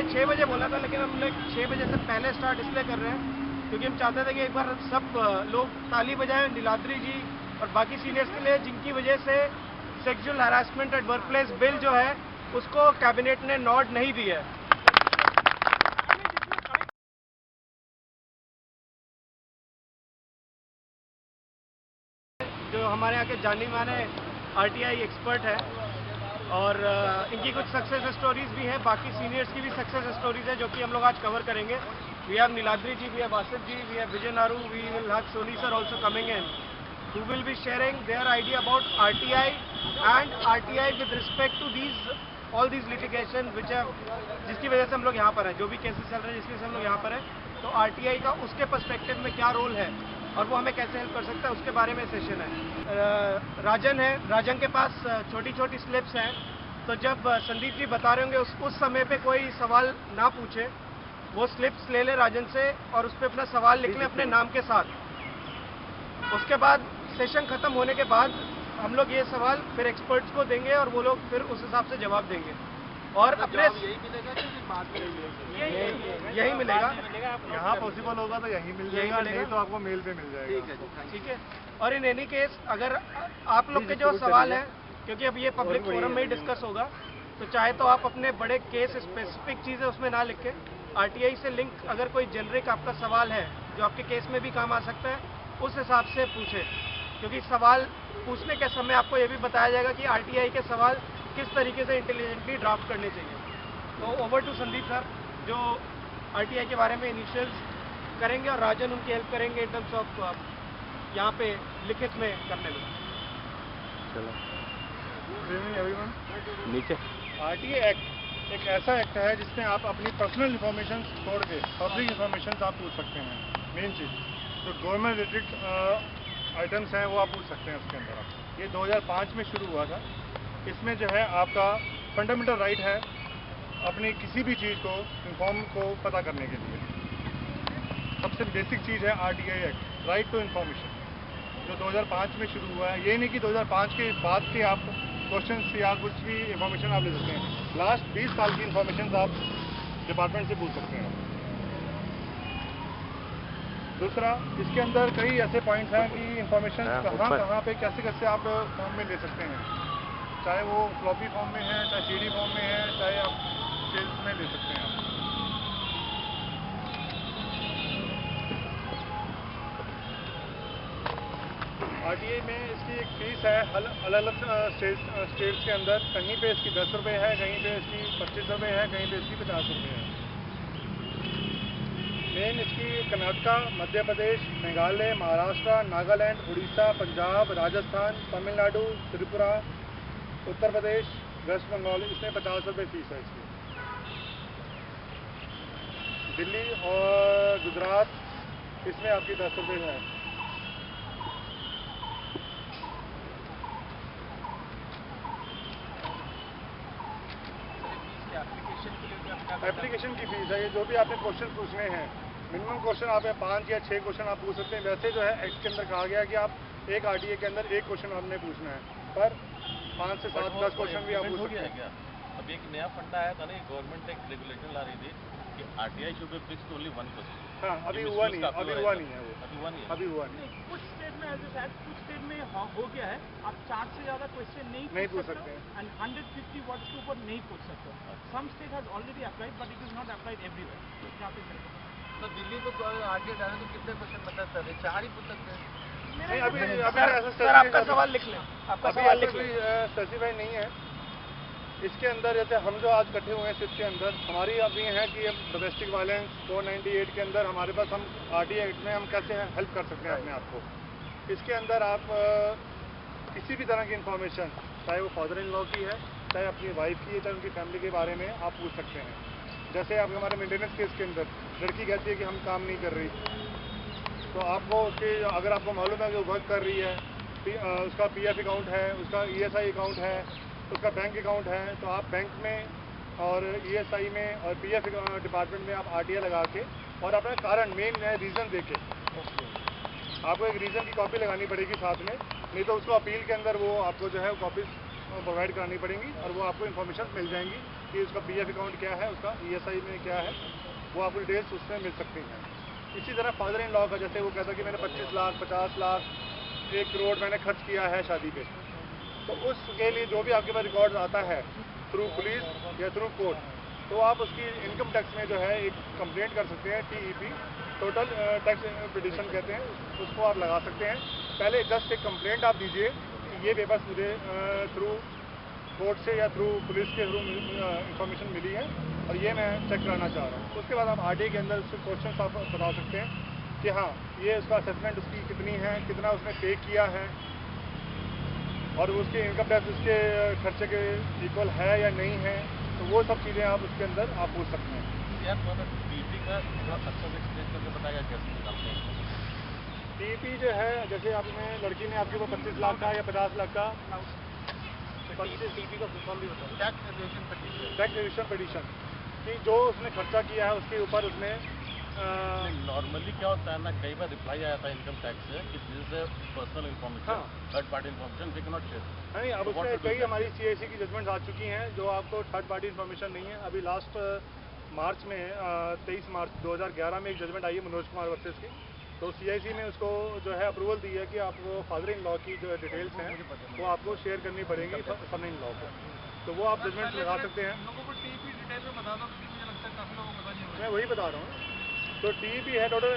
हमने 6 बजे बोला था, लेकिन हम लोग 6 बजे से पहले स्टार्ट इसलिए कर रहे हैं क्योंकि हम चाहते थे कि एक बार सब लोग ताली बजाएं नीलाद्री जी और बाकी सीनियर्स के लिए, जिनकी वजह से sexual harassment at work place bill जो है उसको कैबिनेट ने नोट नहीं दी है। जो हमारे यहाँ के जानी माने आरटीआई एक्सपर्ट है और इनकी कुछ सक्सेस स्टोरीज भी हैं, बाकी सीनियर्स की भी सक्सेस स्टोरीज है जो कि हम लोग आज कवर करेंगे। We have Niladri ji, we have Asif ji, we have Vijay Naru, we will have Soni sir also coming in, who will be sharing their idea about RTI and RTI with respect to all these litigation which have, जिसकी वजह से हम लोग यहाँ पर हैं, जो भी केसेस चल रहे हैं जिसकी वजह से हम लोग यहाँ पर हैं, तो RTI का उसके पर्सपेक्टिव में क्या रोल है और वो हमें कैसे हेल्प कर सकता है उसके बारे में सेशन है। राजन है, राजन के पास छोटी छोटी स्लिप्स हैं, तो जब संदीप जी बता रहे होंगे उस समय पे कोई सवाल ना पूछे, वो स्लिप्स ले ले राजन से और उस पर अपना सवाल लिख लें अपने नाम के साथ। उसके बाद सेशन खत्म होने के बाद हम लोग ये सवाल फिर एक्सपर्ट्स को देंगे और वो लोग फिर उस हिसाब से जवाब देंगे और अपने यही मिलेगा कि बाद में यही मिलेगा। यहाँ पॉसिबल होगा तो यही मिल जाएगा, नहीं तो आपको मेल पे मिल जाएगा। ठीक है। और इन एनी केस अगर आप लोग के जो सवाल हैं, क्योंकि अब ये पब्लिक फोरम में ही डिस्कस होगा, तो चाहे तो आप अपने बड़े केस स्पेसिफिक चीज़ें उसमें ना लिखें, आरटीआई से लिंक अगर कोई जेनरिक आपका सवाल है जो आपके केस में भी काम आ सकता है उस हिसाब से पूछें, क्योंकि सवाल पूछने के समय आपको ये भी बताया जाएगा कि आरटीआई के सवाल किस तरीके से इंटेलिजेंटली ड्राफ्ट करने चाहिए। तो ओवर टू संदीप सर जो आरटीआई के बारे में इनिशियल्स करेंगे और राजन उनकी हेल्प करेंगे इन टर्म्स ऑफ यहाँ पे लिखित में करने में। चलो नीचे। आरटीआई एक्ट एक ऐसा एक्ट है जिसमें आप अपनी पर्सनल इन्फॉर्मेशन छोड़ के पब्लिक इन्फॉर्मेशन आप पूछ सकते हैं। मेन चीज़ जो गवर्नमेंट रिलेटेड आइटम्स हैं वो आप पूछ सकते हैं उसके अंदर। ये 2005 में शुरू हुआ था। इसमें जो है आपका फंडामेंटल राइट है अपनी किसी भी चीज़ को इन्फॉर्म को पता करने के लिए। सबसे बेसिक चीज़ है RTI act, right to information, जो 2005 में शुरू हुआ है। ये नहीं कि 2005 के बाद के आप क्वेश्चन या कुछ भी इन्फॉर्मेशन आप ले सकते हैं। लास्ट 20 साल की इन्फॉर्मेशन आप डिपार्टमेंट से पूछ सकते हैं। दूसरा, इसके अंदर कई ऐसे पॉइंट्स हैं कि इन्फॉर्मेशन कहाँ पे कैसे कैसे आप फॉर्म में ले सकते हैं, चाहे वो फ्लॉपी फॉर्म में है, चाहे सीडी फॉर्म में है, चाहे आप सेल्स में ले सकते हैं। आरटीआई में इसकी एक फीस है अलग अलग स्टेट्स के अंदर। कहीं पे इसकी 10 रुपये है, कहीं पे इसकी 25 रुपये है, कहीं पे इसकी 50 रुपये है। मेन इसकी कर्नाटका, मध्य प्रदेश, मेघालय, महाराष्ट्र, नागालैंड, उड़ीसा, पंजाब, राजस्थान, तमिलनाडु, त्रिपुरा, उत्तर प्रदेश, वेस्ट बंगाल, इसमें 50 रुपये फीस है इसकी। दिल्ली और गुजरात इसमें आपकी 10 रुपये है। एप्लीकेशन की फीस है, ये जो भी आपने क्वेश्चन पूछने हैं, मिनिमम क्वेश्चन आप 5 या 6 क्वेश्चन आप पूछ सकते हैं। वैसे जो है एक्ट के अंदर कहा गया कि आप एक आरटीआई के अंदर एक क्वेश्चन आपने पूछना है, पर 5 से 7 10 क्वेश्चन भी आप पूछ सकते हैं। अब एक नया फंडा आया था ना, गवर्नमेंट एक रेगुलेशन ला रही थी कि RTI should be fixed only 1%। हाँ, अभी हुआ नहीं है वो, अभी हुआ नहीं। कुछ स्टेट में ऐसे शायद कुछ स्टेट में हो गया है, आप 4 से ज़्यादा क्वेश्चन नहीं पूछ सकते एंड 150 वर्ड्स के ऊपर नहीं पूछ सकते। Some state has already applied but it is not applied everywhere. क्या तो दिल्ली को आगे डालें तो कितने क्वेश्चन बता सकते हैं? 4 ही पूछ सकते हैं। नहीं, अभी सर आपका सवाल लिख लें, आपका सवाल लिख लें। स्पेसिफाई नहीं है इसके अंदर। जैसे हम जो आज इकट्ठे हुए हैं सिर्फ के अंदर, हमारी अभी है कि हम डोमेस्टिक वायलेंस 498 के अंदर हमारे पास हम आरटीआई एक्ट में हम कैसे हेल्प कर सकते हैं अपने आप को। इसके अंदर आप किसी भी तरह की इन्फॉर्मेशन, चाहे वो फादर इन लॉ की है, चाहे अपनी वाइफ की है, चाहे उनकी फैमिली के बारे में आप पूछ सकते हैं। जैसे आप हमारे मेंटेनेंस केस के अंदर लड़की कहती है कि हम काम नहीं कर रही, तो आपको उसके अगर आपको मालूम है कि वो वर्क कर रही है, उसका पीएफ अकाउंट है, उसका ईएसआई अकाउंट है, उसका बैंक अकाउंट है, तो आप बैंक में और ईएसआई में और पीएफ डिपार्टमेंट में आप आरटीआई लगा के और अपना कारण मेन रीज़न देके आपको एक रीज़न की कॉपी लगानी पड़ेगी साथ में, नहीं तो उसको अपील के अंदर वो आपको जो है कॉपी प्रोवाइड करानी पड़ेंगी और वो आपको इन्फॉर्मेशन मिल जाएंगी कि उसका पीएफ अकाउंट क्या है, उसका ईएसआई में क्या है, वो आपको डिटेल्स उसमें मिल सकती हैं। इसी तरह फादर इन लॉ का, जैसे वो कहता है कि मैंने 25 लाख 50 लाख 1 करोड़ मैंने खर्च किया है शादी पे, तो उसके लिए जो भी आपके पास रिकॉर्ड आता है थ्रू पुलिस या थ्रू कोर्ट, तो आप उसकी इनकम टैक्स में जो है एक कंप्लेंट कर सकते हैं, TEP टोटल टैक्स पिटीशन कहते हैं, उसको आप लगा सकते हैं। पहले जस्ट एक कंप्लेंट आप दीजिए कि ये पेपर्स मुझे थ्रू कोर्ट से या थ्रू पुलिस के थ्रू इंफॉर्मेशन मिली है और ये मैं चेक कराना चाह रहा हूँ। उसके बाद आप RTA के अंदर उसके क्वेश्चन आप बता सकते हैं कि हाँ ये उसका असेसमेंट उसकी कितनी है, कितना उसने पे किया है और उसके इनकम टैक्स उसके खर्चे के इक्वल है या नहीं है, तो वो सब चीज़ें आप उसके अंदर आप पूछ सकते हैं। यार TEP का अच्छा से एक्सप्लेन करके बताया कैसे निकालते हैं। TEP जो है, जैसे आपने लड़की ने आपके ऊपर 25 लाख का या 50 लाख का TEP का फुल फॉर्म भी बताओ। टैक्स एविशन पिटीशन कि जो उसने खर्चा किया है उसके ऊपर उसने नॉर्मली क्या होता है ना, कई बार रिप्लाई आया था इनकम टैक्स से कि this is personal information, third party information we can not share. नहीं, अब उसमें कई हमारी CIC की जजमेंट्स आ चुकी हैं जो आपको थर्ड पार्टी इन्फॉर्मेशन नहीं है। अभी लास्ट मार्च में 23 मार्च 2011 में एक जजमेंट आई है मनोज कुमार वर्सेस की, तो CIC ने उसको जो है अप्रूवल दी है कि आपको फादर इन लॉ की जो डिटेल्स हैं वो आपको शेयर करनी पड़ेगी सन इन लॉ को, तो वो आप जजमेंट लगा सकते हैं। लोगों को TEP डिटेल में बता दो, क्योंकि मुझे लगता है काफ़ी लोगों को पता नहीं होगा। मैं वही बता रहा हूँ। तो TEP है टोटल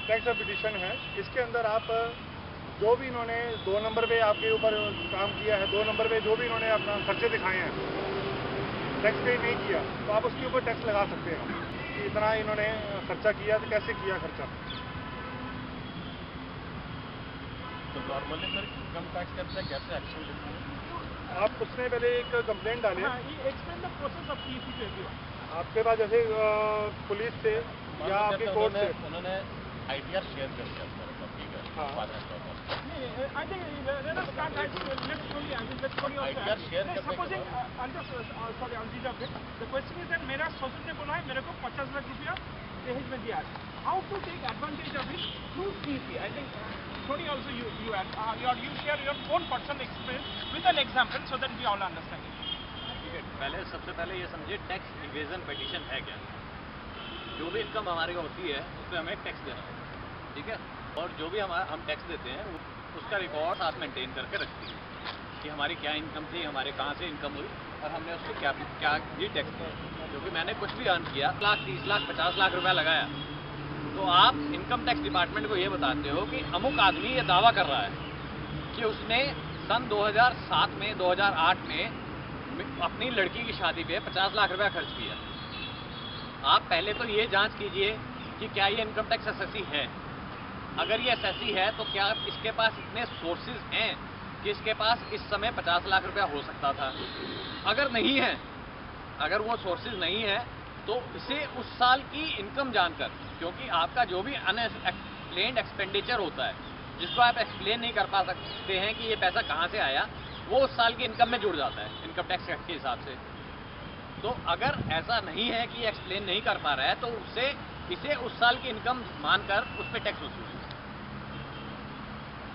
टैक्स पिटीशन है, इसके अंदर आप जो भी इन्होंने 2 नंबर पे आपके ऊपर काम किया है, 2 नंबर पे जो भी इन्होंने अपना खर्चे दिखाए हैं, टैक्स पे नहीं किया, तो आप उसके ऊपर टैक्स लगा सकते हैं कि इतना इन्होंने खर्चा किया, तो कैसे किया खर्चा। तो नॉर्मली सर इनकम टैक्स करते हैं, कैसे एक्शन लेते हैं? आप उसने पहले एक कंप्लेंट डाली, explain the process of TEP to everyone. आपके पास जैसे पुलिस से या आपके कोर्ट से उन्होंने ITR शेयर कर दिया सर, ठीक है। हाँ। I think let us start. Let's slowly answer. Let's slowly also. ITR share करने के Supposing I'm just sorry, I'll interrupt. The question is that मेरा ससुर ने बोला है मेरे को 50 लाख रुपया दहेज में दिया है. How to take advantage of it through TEP? I think sorry also you add you share your own personal experience with an example so that we all understand it. ठीक है, पहले सबसे पहले ये समझिए टैक्स इवेजन पिटीशन है क्या। जो भी इनकम हमारे को होती है उस पर हमें टैक्स देना होता है, ठीक है, और जो भी हम टैक्स देते हैं उसका रिकॉर्ड साथ मेंटेन करके रखती है कि हमारी क्या इनकम थी, हमारे कहाँ से इनकम हुई और हमने उसको क्या जी टैक्स दिया। क्योंकि मैंने कुछ भी अर्न किया, 30 लाख 50 लाख रुपया लगाया, तो आप इनकम टैक्स डिपार्टमेंट को ये बताते हो कि अमुक आदमी ये दावा कर रहा है कि उसने सन 2007 में 2008 में अपनी लड़की की शादी पे 50 लाख रुपया खर्च किया। आप पहले तो ये जांच कीजिए कि क्या ये इनकम टैक्स एसएससी है। अगर ये एसएससी है तो क्या इसके पास इतने सोर्सेज हैं कि इसके पास इस समय 50 लाख रुपया हो सकता था। अगर नहीं है, अगर वो सोर्सेज नहीं है तो इसे उस साल की इनकम जानकर, क्योंकि आपका जो भी अनएक्सप्लेन्ड एक्सपेंडिचर होता है जिसको आप एक्सप्लेन नहीं कर पा सकते हैं कि ये पैसा कहाँ से आया, वो उस साल की इनकम में जुड़ जाता है इनकम टैक्स एक्ट के हिसाब से। तो अगर ऐसा नहीं है कि एक्सप्लेन नहीं कर पा रहा है तो इसे उस साल की इनकम मानकर उस पर टैक्स वसूलिए।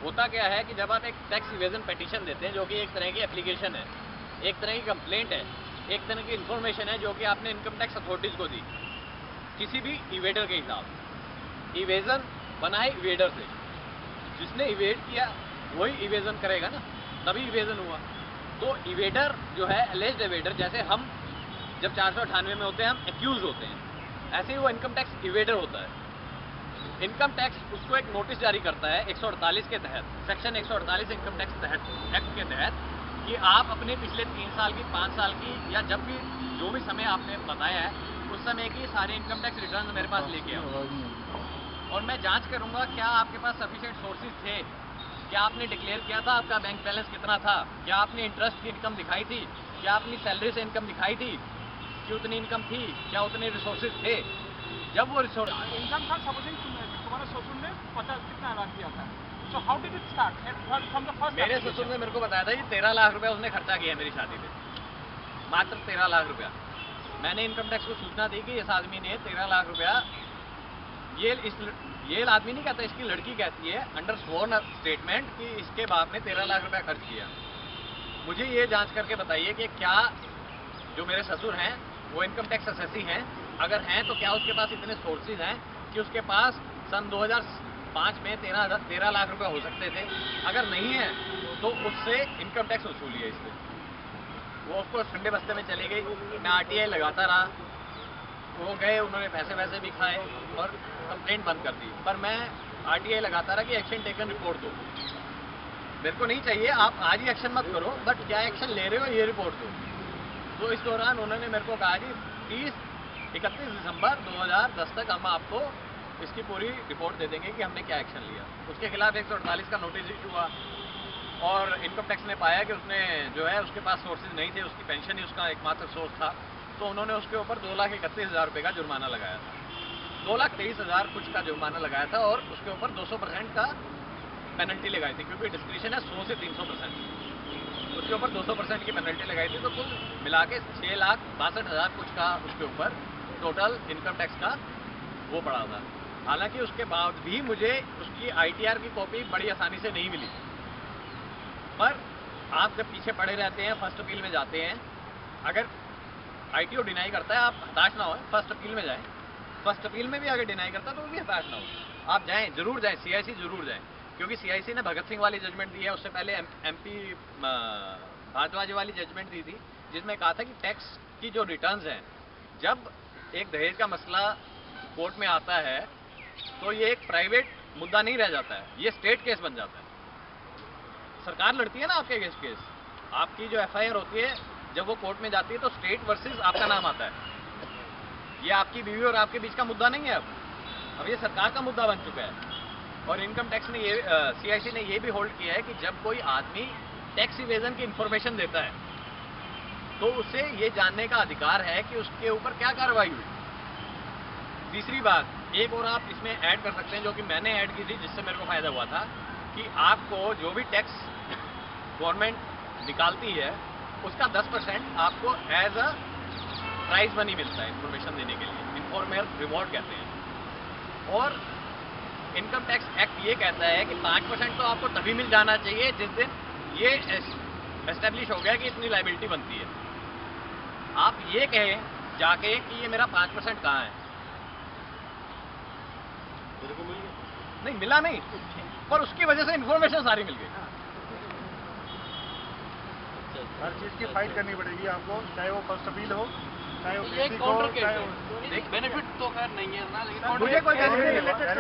होता क्या है कि जब आप एक टैक्स इवेजन पिटीशन देते हैं, जो कि एक तरह की एप्लीकेशन है, एक तरह की कंप्लेंट है, एक तरह की इन्फॉर्मेशन है जो कि आपने इनकम टैक्स अथॉरिटीज़ को दी किसी भी इवेडर के हिसाब। इवेजन बना है इवेडर से, जिसने इवेड किया वही इवेजन करेगा ना, तभी इवेजन हुआ। तो इवेडर जो है, एलिज्ड इवेडर, जैसे हम जब 498 में होते हैं हम एक्यूज होते हैं, ऐसे ही वो इनकम टैक्स इवेडर होता है। इनकम टैक्स उसको एक नोटिस जारी करता है 148 के तहत, सेक्शन 148 इनकम टैक्स एक्ट के तहत, कि आप अपने पिछले 3 साल की, 5 साल की, या जब भी जो भी समय आपने बताया है उस समय की सारे इनकम टैक्स रिटर्न मेरे पास लेके आओ और मैं जांच करूंगा क्या आपके पास सफिशिएंट सोर्सेज थे, क्या आपने डिक्लेयर किया था, आपका बैंक बैलेंस कितना था, क्या आपने इंटरेस्ट की इनकम दिखाई थी, क्या आपने सैलरी से इनकम दिखाई थी कि उतनी इनकम थी, क्या उतने रिसोर्सेज थे। जब वो रिसोर्स इनकम था, सपोजिंग तुम्हारे ससुर ने 50 कितना ऐलान किया था, so how did it start from the first? मेरे ससुर ने मेरे को बताया था कि 13 लाख रुपया उसने खर्चा किया मेरी शादी पे, मात्र 13 लाख रुपया। मैंने इनकम टैक्स को सूचना दी कि इस आदमी ने 13 लाख रुपया, ये आदमी नहीं कहता, इसकी लड़की कहती है अंडर स्वर्ण स्टेटमेंट कि इसके बाप ने 13 लाख रुपया खर्च किया। मुझे ये जांच करके बताइए कि क्या जो मेरे ससुर हैं वो इनकम टैक्स असेसी हैं, अगर हैं तो क्या उसके पास इतने सोर्सेज हैं कि उसके पास सन 2005 में 13 लाख रुपए हो सकते थे। अगर नहीं है तो उससे इनकम टैक्स वसूली है इससे। वो ऑफकोर्स ठंडे बस्ते में चली गई, मैं RTI लगाता रहा, वो गए, उन्होंने पैसे भी खाए और कंप्लेंट बंद कर दी। पर मैं RTI लगाता रहा कि एक्शन टेकन रिपोर्ट दो। मेरे को नहीं चाहिए, आप आज ही एक्शन मत करो, बट क्या एक्शन ले रहे हो ये रिपोर्ट दो। तो इस दौरान उन्होंने मेरे को कहा कि 31 दिसंबर 2010 तक हम आपको इसकी पूरी रिपोर्ट दे देंगे कि हमने क्या एक्शन लिया। उसके खिलाफ 148 का नोटिस इशू हुआ और इनकम टैक्स ने पाया कि उसने जो है उसके पास सोर्सेज नहीं थे, उसकी पेंशन ही उसका एकमात्र सोर्स था, तो उन्होंने उसके ऊपर 2,31,000 रुपये का जुर्माना लगाया था। 2,23,000 कुछ का जुर्माना लगाया था और उसके ऊपर 200% का पेनल्टी लगाई थी, क्योंकि डिस्क्रिप्शन है 100 से 300%। उसके ऊपर 200% की पेनल्टी लगाई थी, तो कुल मिला के 6,62,000 कुछ का उसके ऊपर टोटल इनकम टैक्स का वो पड़ा था। हालांकि उसके बाद भी मुझे उसकी ITR की कॉपी बड़ी आसानी से नहीं मिली। पर आप जब पीछे पड़े रहते हैं, फर्स्ट अपील में जाते हैं, अगर ITO डिनाई करता है आप हताश ना हो, फर्स्ट अपील में जाएं। फर्स्ट अपील में भी अगर डिनाई करता है तो भी हताश ना हो, आप जाएं, जरूर जाएं, CIC जरूर जाएं, क्योंकि CIC ने भगत सिंह वाली जजमेंट दी है, उससे पहले MP भारद्वाज वाली जजमेंट दी थी, जिसमें कहा था कि टैक्स की जो रिटर्न्स हैं, जब एक दहेज का मसला कोर्ट में आता है तो ये एक प्राइवेट मुद्दा नहीं रह जाता है, ये स्टेट केस बन जाता है। सरकार लड़ती है ना आपके केस, आपकी जो FIR होती है जब वो कोर्ट में जाती है तो स्टेट वर्सेस आपका नाम आता है। ये आपकी बीवी और आपके बीच का मुद्दा नहीं है, अब ये सरकार का मुद्दा बन चुका है। और इनकम टैक्स ने ये CIC ने ये भी होल्ड किया है कि जब कोई आदमी टैक्स इवेजन की इंफॉर्मेशन देता है तो उसे ये जानने का अधिकार है कि उसके ऊपर क्या कार्रवाई हुई। तीसरी बात, एक और आप इसमें ऐड कर सकते हैं, जो कि मैंने ऐड की थी, जिससे मेरे को फायदा हुआ था, कि आपको जो भी टैक्स गवर्नमेंट निकालती है उसका 10% आपको एज अ प्राइज मनी मिलता है इंफॉर्मेशन देने के लिए, इन्फॉर्मल रिवॉर्ड कहते हैं। और इनकम टैक्स एक्ट ये कहता है कि 5% तो आपको तभी मिल जाना चाहिए जिस दिन ये एस्टेब्लिश हो गया कि इतनी लाइबिलिटी बनती है। आप ये कहें जाके कि ये मेरा 5% कहाँ है, मेरे को मिल गया नहीं मिला नहीं, पर उसकी वजह से इन्फॉर्मेशन सारी मिल गई। हर चीज़ की फाइट करनी पड़ेगी आपको, चाहे वो फर्स्ट अपील हो, चाहे वो ये बेसिक हो, काउंटर केस चाहे है, वो बेनिफिट तो खैर नहीं है ना, लेकिन मुझे कोई बेनिफिट है,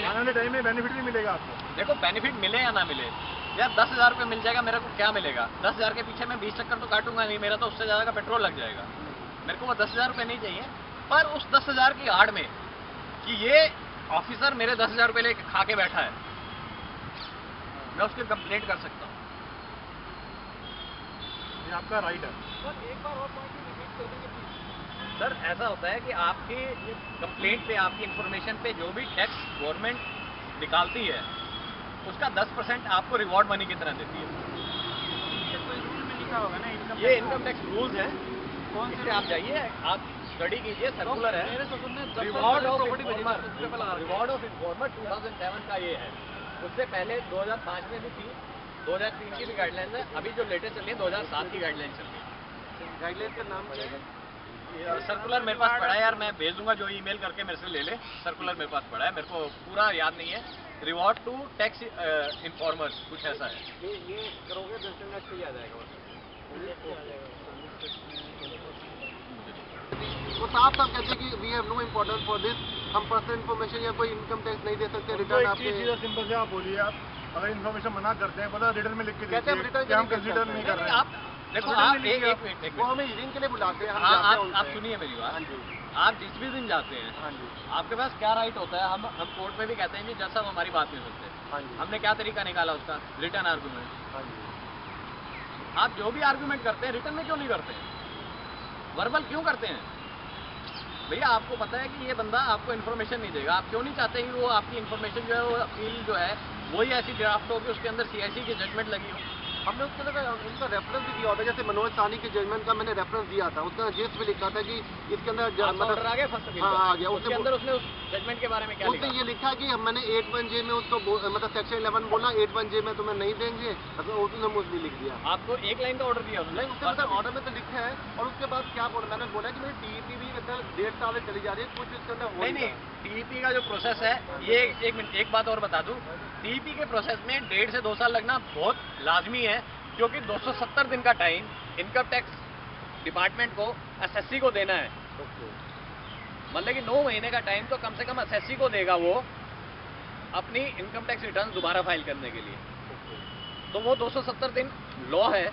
आने वाले टाइम में बेनिफिट भी मिलेगा आपको। देखो बेनिफिट मिले या ना मिले, यार 10,000 रुपये मिल जाएगा, मेरे को क्या मिलेगा? 10,000 के पीछे मैं 20 चक्कर तो काटूंगा नहीं, मेरा तो उससे ज़्यादा का पेट्रोल लग जाएगा। मेरे को वो 10,000 रुपये नहीं चाहिए, पर उस 10,000 की आड़ में कि ये ऑफिसर मेरे 10,000 रुपये लेके खा के बैठा है, मैं उसकी कंप्लेंट कर सकता हूँ। ये आपका राइट है। सर ऐसा होता है कि आपकी कंप्लेंट पे, आपकी इंफॉर्मेशन पे जो भी टैक्स गवर्नमेंट निकालती है उसका 10% आपको रिवॉर्ड मनी की तरह देती है। ये इनकम टैक्स रूल्स हैं, इससे आप जाइए, आप स्टडी कीजिए, सर्कुलर है, रिवॉर्ड ऑफ इन्फॉर्मर 2007 का ये है। उससे पहले 2005 में भी थी, 2003 की भी गाइडलाइन है, अभी जो लेटेस्ट चल रही है 2007 की गाइडलाइन चल रही है। गाइडलाइन का नाम क्या है? सर्कुलर मेरे पास पड़ा है यार, मैं भेज दूंगा, जो ईमेल करके मेरे से ले ले। सर्कुलर मेरे पास पड़ा है, मेरे को पूरा याद नहीं है। रिवॉर्ड टू टैक्स इन्फॉर्मर्स कुछ ऐसा है। ये करोगे 10 दिन में अच्छे आ जाएगा। वो साफ साफ कहते हैं कि we have no importance for this, हम पर्सनल इन्फॉर्मेशन या कोई इनकम टैक्स नहीं दे सकते, रिटर्न आपके सीधा सिंपल से आप बोलिए, आप अगर इन्फॉर्मेशन मना करते हैं, बोला रिटर्न में लिख के कहते हैं दीजिए रिटर्न कि हम कंसीडर नहीं कर रहे हैं। आप देखो, आप एक वो हमें हियरिंग के लिए बुलाते हैं, हम हाँ, जाते हैं आप उनसे। सुनिए मेरी बात। हाँ जी, आप जिस भी दिन जाते हैं, हाँ जी, आपके पास क्या राइट होता है? हम कोर्ट में भी कहते हैं कि जज साहब हमारी बात नहीं सुनते। हाँ जी, हमने क्या तरीका निकाला उसका? Return argument. हाँ जी। आप जो भी आर्गूमेंट करते हैं रिटर्न में क्यों नहीं करते हैं? वर्बल क्यों करते हैं? भैया आपको पता है कि ये बंदा आपको इन्फॉर्मेशन नहीं देगा, आप क्यों नहीं चाहते कि वो आपकी इन्फॉर्मेशन जो है, वो अपील जो है वही ऐसी ड्राफ्ट हो कि उसके अंदर CIC की जजमेंट लगी हो? हमने उसके अंदर उनका रेफरेंस भी दिया होता है, जैसे मनोज साहनी के जजमेंट का मैंने रेफरेंस दिया था, उसका जीएस में लिखा था कि इसके अंदर ऑर्डर आ गया फर्स्ट अपील हाँ आ गया, उसके अंदर उसने उस जजमेंट के बारे में क्या उसने लिखा? ये लिखा कि मैंने 81J में उसको मतलब सेक्शन 11 बोला 81J में तुम्हें नहीं देंगे, उसने मुझे लिख दिया। आपको एक लाइन का ऑर्डर दिया उसने? उसके मतलब ऑर्डर में तो लिखा है, और उसके बाद क्या बोला, मैंने बोला कि मेरी टीईपी भी मतलब 1.5 साल से चली जा रही है, कुछ इसके अंदर हो नहीं, टीईपी का जो प्रोसेस है, ये एक मिनट एक बात और बता दूं, टीईपी के प्रोसेस में 1.5 से 2 साल लगना बहुत लाजमी है, क्योंकि 270 दिन का टाइम इनकम टैक्स डिपार्टमेंट को एसएससी को देना है। मतलब कि 9 महीने का टाइम तो कम से कम एसएससी को देगा वो अपनी इनकम टैक्स रिटर्न दोबारा फाइल करने के लिए। तो वो 270 दिन लॉ है,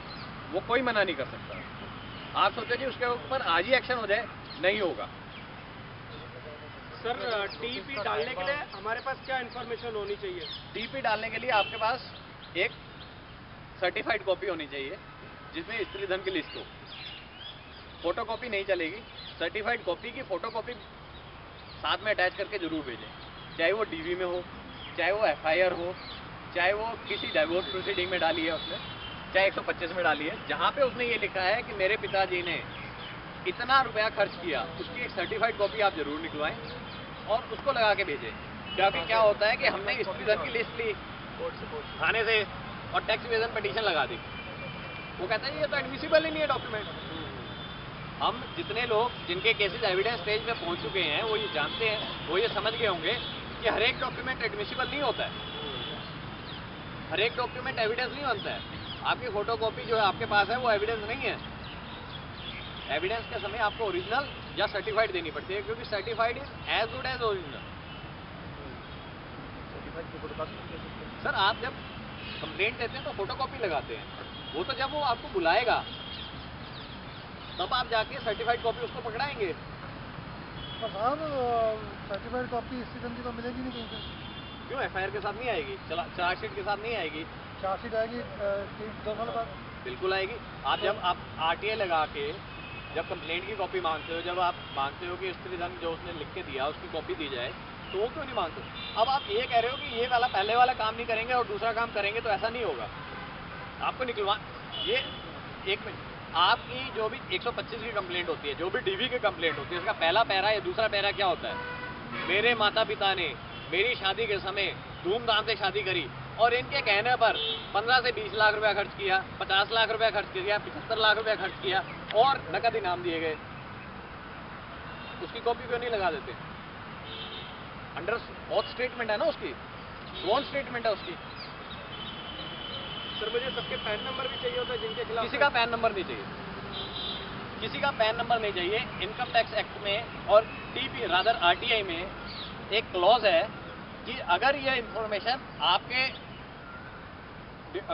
वो कोई मना नहीं कर सकता। आप सोचो कि उसके ऊपर आज ही एक्शन हो जाए, नहीं होगा। सर टीईपी डालने के लिए हमारे पास क्या इन्फॉर्मेशन होनी चाहिए? टीईपी डालने के लिए आपके पास एक सर्टिफाइड कॉपी होनी चाहिए जिसमें स्त्री धन की लिस्ट हो। फोटो कॉपी नहीं चलेगी, सर्टिफाइड कॉपी की फोटो कॉपी साथ में अटैच करके जरूर भेजें, चाहे वो डीवी में हो, चाहे वो एफआईआर हो, चाहे वो किसी डाइवोर्स प्रोसीडिंग में डाली है उसने, चाहे 125 में डाली है, जहाँ पे उसने ये लिखा है कि मेरे पिताजी ने इतना रुपया खर्च किया, उसकी एक सर्टिफाइड कॉपी आप जरूर निकलवाएं और उसको लगा के भेजें। क्योंकि क्या होता है कि हमने स्त्री धन की लिस्ट ली थाने से और टैक्स इवेजन पिटीशन लगा दी, वो कहता है ये तो एडमिसिबल ही नहीं है डॉक्यूमेंट। हम जितने लोग जिनके केसेस एविडेंस स्टेज में पहुंच चुके हैं वो ये जानते हैं, वो ये समझ गए होंगे कि हर एक डॉक्यूमेंट एडमिसिबल नहीं होता है, हर एक डॉक्यूमेंट एविडेंस नहीं बनता है। आपकी फोटो कॉपी जो है आपके पास है वो एविडेंस नहीं है। एविडेंस के समय आपको ओरिजिनल या सर्टिफाइड देनी पड़ती है, क्योंकि certified is as good as original. Sir आप जब कंप्लेंट देते हैं तो फोटो कॉपी लगाते हैं, वो तो जब वो आपको बुलाएगा तब आप जाके सर्टिफाइड कॉपी उसको पकड़ाएंगे। पर साहब सर्टिफाइड कॉपी स्त्री धन की तो मिलेगी नहीं कहीं से। क्यों? एफआईआर के साथ नहीं आएगी, चार्जशीट के साथ नहीं आएगी, चार्जशीट आएगी 2 साल बाद। बिल्कुल आएगी। आप जब आप आरटीआई लगा के जब कंप्लेंट की कॉपी मांगते हो, जब आप मांगते हो कि स्त्री धन जो उसने लिख के दिया उसकी कॉपी दी जाए, तो वो क्यों नहीं मांगते? अब आप ये कह रहे हो कि ये वाला पहले वाला काम नहीं करेंगे और दूसरा काम करेंगे, तो ऐसा नहीं होगा। आपको निकलवा ये एक मिनट, आपकी जो भी 125 की कंप्लेंट होती है, जो भी डीवी की कंप्लेंट होती है, उसका पहला पैरा या दूसरा पैरा क्या होता है? मेरे माता पिता ने मेरी शादी के समय धूमधाम से शादी करी और इनके कहने पर 15 से 20 लाख रुपया खर्च किया, 50 लाख रुपया खर्च किया, 75 लाख रुपया खर्च किया और नकद इनाम दिए गए। उसकी कॉपी क्यों नहीं लगा देते? अंडर ऑथ स्टेटमेंट है ना उसकी, स्वॉन स्टेटमेंट है उसकी। सर मुझे सबके पैन नंबर भी चाहिए होता है जिनके खिलाफ। किसी का पैन नंबर नहीं चाहिए, किसी का पैन नंबर नहीं चाहिए। इनकम टैक्स एक्ट में और टीपी रादर आरटीआई में एक क्लॉज है कि अगर ये इंफॉर्मेशन आपके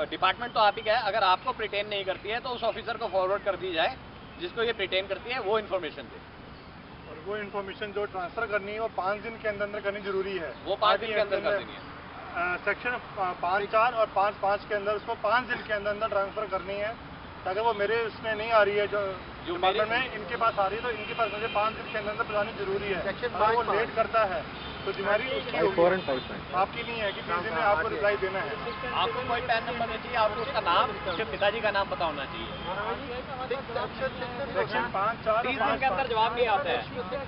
डिपार्टमेंट तो आप ही का है, अगर आपको प्रिटेन नहीं करती है तो उस ऑफिसर को फॉरवर्ड कर दी जाए जिसको ये प्रिटेन करती है, वो इन्फॉर्मेशन दे। और वो इन्फॉर्मेशन जो ट्रांसफर करनी है वो 5 दिन के अंदर करनी जरूरी है। वो 5 दिन के अंदर कर देनी है। सेक्शन 5(4) और 5(5) के अंदर उसको 5 दिन के अंदर ट्रांसफर करनी है, ताकि वो मेरे उसमें नहीं आ रही है जो डिपार्टमेंट में इनके पास आ रही है, तो इनके पास मुझे 5 दिन के अंदर बतानी जरूरी है। अगर वो लेट करता है तो जिम्मेदारी उसकी होगी, आपकी नहीं है कि 20 दिन में आपको रिप्लाई देना है। आपको कोई पैन नंबर नहीं चाहिए, आपको उसका नाम, उसके पिताजी का नाम पता होना चाहिए। सेक्शन 5(4) 30 दिन के अंदर जवाब नहीं आता है,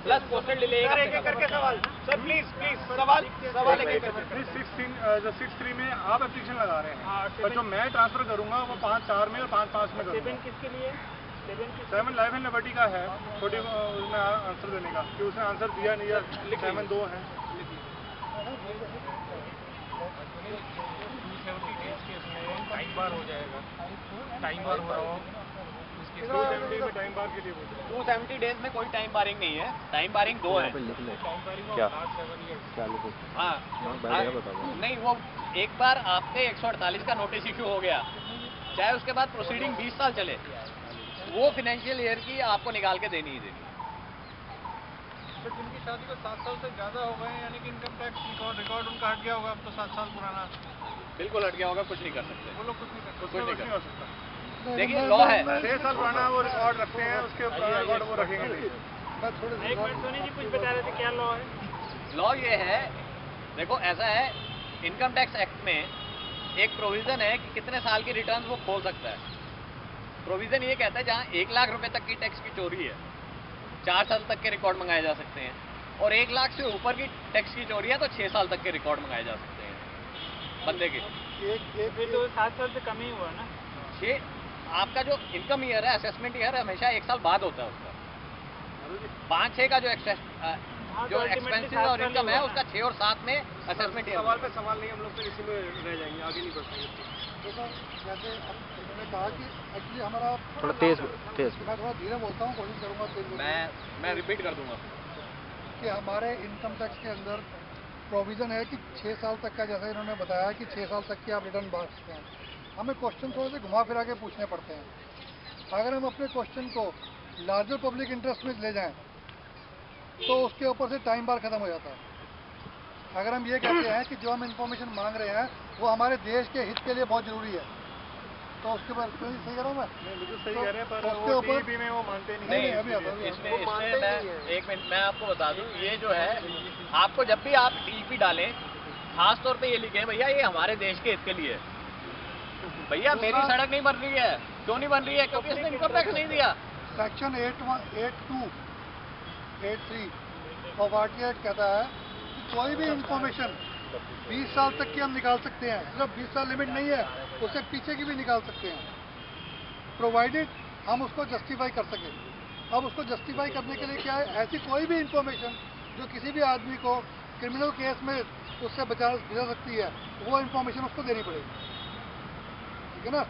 प्लस पोस्टल डिले सर एक एक करके सवाल। सर प्लीज सवाल एक एक करके। 6(3) में आप एप्लीकेशन लगा रहे हैं, और जो मैं ट्रांसफर करूंगा वो 5(4) में और 5(5) में करूंगा। किसके लिए? 7 लाइफ एंड लिबर्टी का है, छोटी उसमें आंसर देने का, कि उसने आंसर दिया नहीं है। 7 2 है। 270 डेज के इसमें टाइम बार हो जाएगा, टाइम बार हो रहा हो इसके 270 में टाइम बार के लिए बोल रहे हैं। 270 डेज में कोई टाइम बारिंग नहीं है, टाइम बारिंग 2 है। टाइम बारिंग क्या? Last 7 years. हाँ नहीं, वो एक बार आपके 148 का नोटिस इशू हो गया, चाहे उसके बाद प्रोसीडिंग 20 साल चले, वो फाइनेंशियल ईयर की आपको निकाल के देनी ही देनी। तो जिनकी शादी को 7 साल से ज़्यादा हो गए, यानी कि इनकम टैक्स रिकॉर्ड उनका हट गया होगा, अब तो 7 साल पुराना। बिल्कुल हट गया होगा, कुछ नहीं कर सकते। वो लोग कुछ नहीं कर कुछ नहीं सकते, हो सकता। देखिए लॉ है, 6 साल पुराना वो रिकॉर्ड रखते हैं, उसके पुराना रिकॉर्ड वो रखेंगे नहीं। एक मिनट सोनी जी कुछ बता रहे थे, क्या लॉ है? लॉ ये है, देखो ऐसा है, इनकम टैक्स एक्ट में एक प्रोविज़न है कि कितने साल की रिटर्न वो खोल सकता है। प्रोविज़न ये कहता है जहाँ 1 लाख रुपए तक की टैक्स की चोरी है, 4 साल तक के रिकॉर्ड मंगाए जा सकते हैं, और 1 लाख से ऊपर की टैक्स की चोरी है तो 6 साल तक के रिकॉर्ड मंगाए जा सकते हैं बंदे के। फिर तो 7 साल से कम ही हुआ ना। 6 आपका जो इनकम ईयर है, असेसमेंट ईयर हमेशा 1 साल बाद होता है उसका। 5-6 का जो एक्सपेंसेस और इनकम है उसका 6 और 7 में असेसमेंट ईयर। सवाल पे सवाल नहीं, हम लोग फिर इसी में रह जाएंगे, आगे नहीं बढ़ पाएंगे। तो सर जैसे उन्होंने कहा कि एक्चुअली हमारा थोड़ा तेज मैं थोड़ा धीरे बोलता हूँ, कोशिश करूँगा तेज बोलने की। मैं रिपीट कर दूंगा कि हमारे इनकम टैक्स के अंदर प्रोविज़न है कि 6 साल तक का, जैसे इन्होंने बताया कि 6 साल तक की आप रिटर्न भर सकते हैं। हमें क्वेश्चन थोड़े से घुमा फिरा के पूछने पड़ते हैं। अगर हम अपने क्वेश्चन को लार्जर पब्लिक इंटरेस्ट में ले जाएं तो उसके ऊपर से टाइम बार ख़त्म हो जाता है। अगर हम ये कहते हैं कि जो हम इंफॉर्मेशन मांग रहे हैं वो हमारे देश के हित के लिए बहुत ज़रूरी है, तो उसके बाद सही कह रहा हूँ मैं? बिल्कुल सही कह रहे हैं, पर उसके वो ऊपर टीपी में वो मानते नहीं अभी आता है। इसमें मैं 1 मिनट मैं आपको बता दूं, ये जो है आपको जब भी आप टीपी डालें खास तौर पे ये लिखें भैया ये हमारे देश के हित के लिए है। भैया मेरी सड़क नहीं बन रही है, क्यों नहीं बन रही है? क्योंकि इसने इनकम टैक्स नहीं दिया। सेक्शन 8283 ऑफ आरटीआई कहता है कि कोई भी इंफॉर्मेशन 20 साल तक की हम निकाल सकते हैं, सिर्फ 20 साल लिमिट नहीं है, उससे पीछे की भी निकाल सकते हैं, प्रोवाइडेड हम उसको जस्टिफाई कर सकें। अब उसको जस्टिफाई करने के लिए क्या है, ऐसी कोई भी इंफॉर्मेशन जो किसी भी आदमी को क्रिमिनल केस में उससे बचा सकती है, वो इंफॉर्मेशन उसको देनी पड़ेगी, ठीक है ना।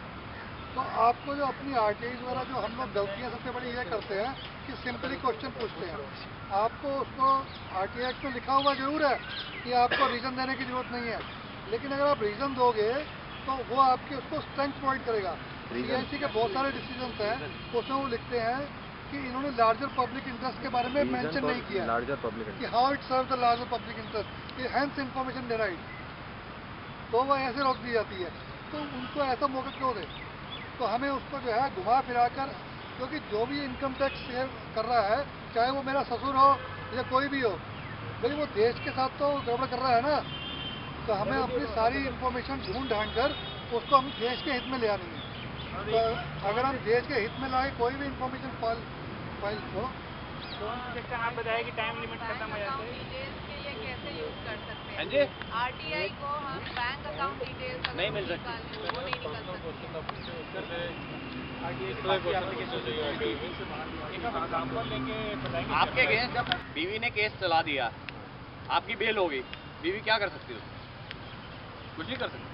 तो आपको जो अपनी आरटीआई द्वारा जो हम लोग गलतियाँ सबसे बड़ी ये करते हैं कि सिंपली क्वेश्चन पूछते हैं। आपको उसको आरटीआई एक्ट में लिखा हुआ जरूर है कि आपको रीज़न देने की ज़रूरत नहीं है, लेकिन अगर आप रीज़न दोगे तो वो आपके उसको स्ट्रेंथ प्रोवाइड करेगा। सीआईसी के बहुत सारे डिसीजंस हैं, उसमें वो लिखते हैं कि इन्होंने लार्जर पब्लिक इंटरेस्ट के बारे में मेंशन नहीं किया लार्जर पब्लिक कि how it serve the larger public interest, hence information derived, तो वो ऐसे रोक दी जाती है। तो उनको ऐसा मौका क्यों दे? तो हमें उसको जो है घुमा फिरा कर, क्योंकि जो भी इनकम टैक्स सेव कर रहा है, चाहे वो मेरा ससुर हो या कोई भी हो, भाई वो देश के साथ तो गड़बड़ कर रहा है ना। तो हमें अपनी सारी इंफॉर्मेशन ढूंढ ढांढ कर उसको हम देश के हित में ले आनी है। तो अगर हम देश के हित में लाए कोई भी इंफॉर्मेशन फाइल को, सेक्शन आप बताया कि टाइम लिमिट खत्म हो जाता है। डिटेल्स के लिए कैसे यूज कर सकते हाँ हैं? जी, आरटीआई को हम बैंक अकाउंट डिटेल्स नहीं मिल सकती। वो नहीं निकल सकती। आपके अगेंस्ट जब बीवी ने केस चला दिया, आपकी बेल हो गई, बीवी क्या कर सकती है? कुछ नहीं कर सकती,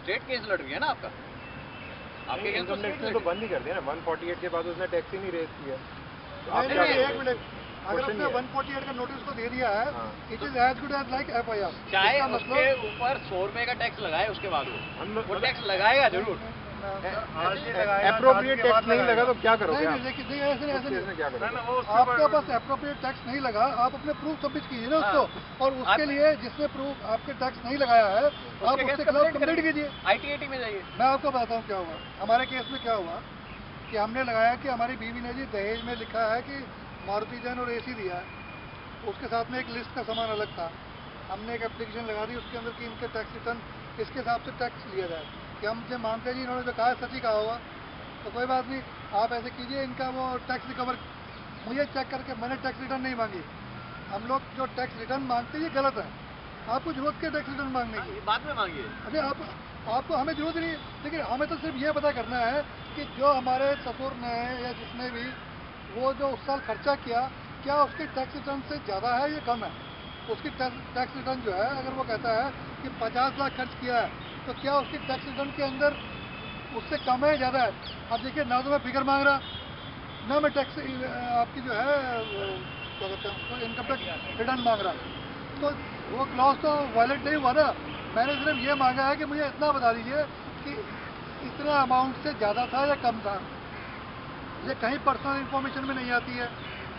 स्टेट केस लड़ रही है ना आपका। आपके अगेंस्ट इनकम टैक्स ने तो बंद ही कर दिया ना, 148 के बाद उसने टैक्स ही नहीं रेज किया। तो आप नहीं, क्या नहीं, करोगे? एक मिनट, अगर Question उसने ये है। 148 का नोटिस को दे दिया है, it is as good as like FIR. चाहे उसके ऊपर 100 रुपए का टैक्स लगाए उसके बाद वो टैक्स लगाएगा जरूर। एप्रोप्रिएट टैक्स नहीं लगा तो क्या करोगे नहीं आप? नहीं, देखिए ऐसे नहीं, ऐसे इसमें नहीं। क्या करोगे? आपके पास एप्रोप्रिएट टैक्स नहीं लगा, आप अपने प्रूफ सबमिट कीजिए ना उसको, और उसके लिए जिसने प्रूफ आपके टैक्स नहीं लगाया है, आप उसके खिलाफ कंप्लेंट कीजिए। आईटीएटी में जाइए। मैं आपको बताता हूँ क्या हुआ हमारे केस में। क्या हुआ कि हमने लगाया कि हमारी बीवी ने जी दहेज में लिखा है कि मारुति जैन और एसी दिया है, उसके साथ में एक लिस्ट का सामान अलग था। हमने एक एप्लीकेशन लगा दी उसके अंदर कि इनके टैक्स रिटर्न इसके हिसाब से टैक्स लिया जाए, कि हम जो मानते हैं जी इन्होंने जो कहा है सच ही कहा होगा, तो कोई बात नहीं, आप ऐसे कीजिए, इनका वो टैक्स रिकवर। मुझे चेक करके, मैंने टैक्स रिटर्न नहीं मांगी। हम लोग जो टैक्स रिटर्न मांगते हैं ये गलत है, आपको जरूरत क्या टैक्स रिटर्न मांगने की? बाद में मांगिए। अरे आपको हमें जरूरत नहीं, लेकिन हमें तो सिर्फ ये पता करना है कि जो हमारे ससुर ने या जिसने भी वो जो उस साल खर्चा किया, क्या उसके टैक्स रिटर्न से ज़्यादा है या कम है। उसकी टैक्स रिटर्न जो है, अगर वो कहता है कि 50 लाख खर्च किया है, तो क्या उसकी टैक्स रिटर्न के अंदर उससे कम है ज़्यादा है? अब देखिए, ना तो मैं फिगर मांग रहा, ना मैं टैक्स आपकी जो है क्या कहते हैं उसको इनकम टैक्स रिटर्न मांग रहा, तो वो क्लॉज तो वायलेट नहीं हुआ ना। मैंने सिर्फ ये मांगा है कि मुझे इतना बता दीजिए कि इतना अमाउंट से ज़्यादा था या कम था। ये कहीं पर्सनल इन्फॉर्मेशन में नहीं आती है,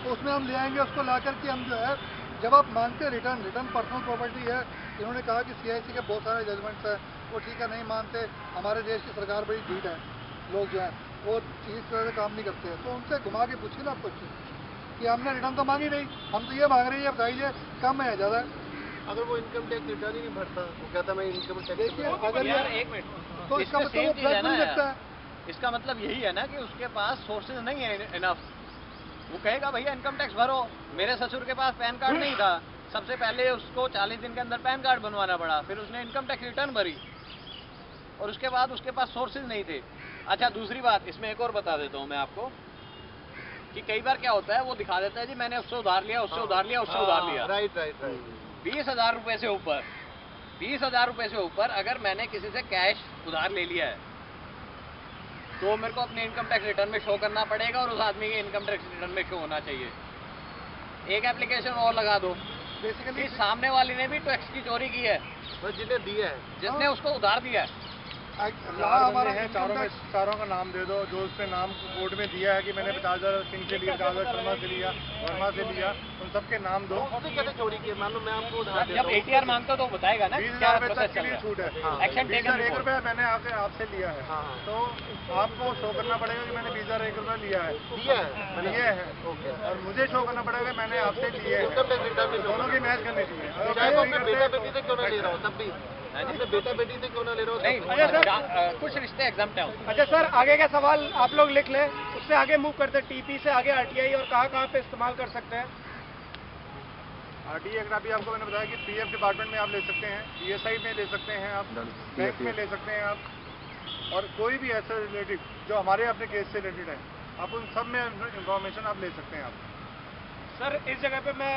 तो उसमें हम ले आएंगे उसको ला कर के हम जो है, जब आप मानते हैं रिटर्न पर्सनल प्रॉपर्टी है। इन्होंने कहा कि सीआईसी के बहुत सारे जजमेंट्स हैं, वो ठीक है नहीं मानते, हमारे देश की सरकार बड़ी ढीठ है, लोग जो हैं वो चीज़ तरह से काम नहीं करते हैं, तो उनसे घुमा के पूछिए ना आप क्वेश्चन कि हमने रिटर्न तो मांगी नहीं, हम तो ये मांग रहे हैं, बताइए कम है ज़्यादा है। अगर वो इनकम टैक्स रिटर्न ही नहीं भरता, वो कहता मैं इनकम टैक्स अगर यार एक मिनट, तो इसका इसमें मतलब सेम वो चीज है फ्लैट ना बन यार। सकता है। इसका मतलब यही है ना कि उसके पास सोर्सेज नहीं है इनफ। वो कहेगा भैया इनकम टैक्स भरो। मेरे ससुर के पास पैन कार्ड नहीं था, सबसे पहले उसको 40 दिन के अंदर पैन कार्ड बनवाना पड़ा, फिर उसने इनकम टैक्स रिटर्न भरी और उसके बाद उसके पास सोर्सेज नहीं थे। अच्छा दूसरी बात इसमें एक और बता देता हूँ मैं आपको कि कई बार क्या होता है, वो दिखा देता है जी मैंने उससे उधार लिया, उससे उधार लिया, उससे उधार लिया। Right right right. 20,000 रुपए से ऊपर, 20,000 रुपए से ऊपर अगर मैंने किसी से कैश उधार ले लिया है तो मेरे को अपने इनकम टैक्स रिटर्न में शो करना पड़ेगा और उस आदमी के इनकम टैक्स रिटर्न में शो होना चाहिए। एक एप्लीकेशन और लगा दो बेसिकली सामने वाले ने भी टैक्स की चोरी की है, बस जिन्हें दिया है, जिसने उसको उधार दिया है। यहाँ हमारा है, चारों का नाम दे दो जो उसने नाम कोर्ट में दिया है कि मैंने 50,000 सिंह से लिया, 50,000 शर्मा से लिया, वर्मा से लिया, उन सबके नाम दो। उसने कैसे चोरी की? मान लो मैं आपको उधार देता जब हूँ, ATR मांगते हो तो बताएगा ना 20,000 रुपए तक के लिए छूट है। एक्शन 20,000 एक रुपया मैंने आके आपसे लिया है, हाँ। तो आपको शो करना पड़ेगा कि मैंने 20,000 एक रुपया लिया है, दिया है मैंने, लिए है, ओके। और मुझे शो करना पड़ेगा मैंने आपसे लिए है। इनकम टैक्स रिटर्न में दोनों की मैच करनी चाहिए। अगर चाहे मैच वो नहीं अपने करते बेटा तो- बेटी से क्यों ना ले रहा हो, तब भी अपने बेटा बेटी से क्यों ना ले रहा हो, नहीं तब कुछ रिश्ते एग्जाम्प्ट हैं। अच्छा सर, आगे का सवाल आप लोग लिख लें, उससे आगे मूव करते हैं। टीपी से आगे आरटीआई और कहाँ पे इस्तेमाल कर सकते हैं? आरटीआई अगर अभी आपको मैंने बताया कि पीएफ डिपार्टमेंट में आप ले सकते हैं, ईएसआई में ले सकते हैं आप, बैंक में ले सकते हैं आप, और कोई भी ऐसा रिलेटेड जो हमारे अपने केस से रिलेटेड है, आप उन सब में इंफॉर्मेशन आप ले सकते हैं आप। सर इस जगह पे मैं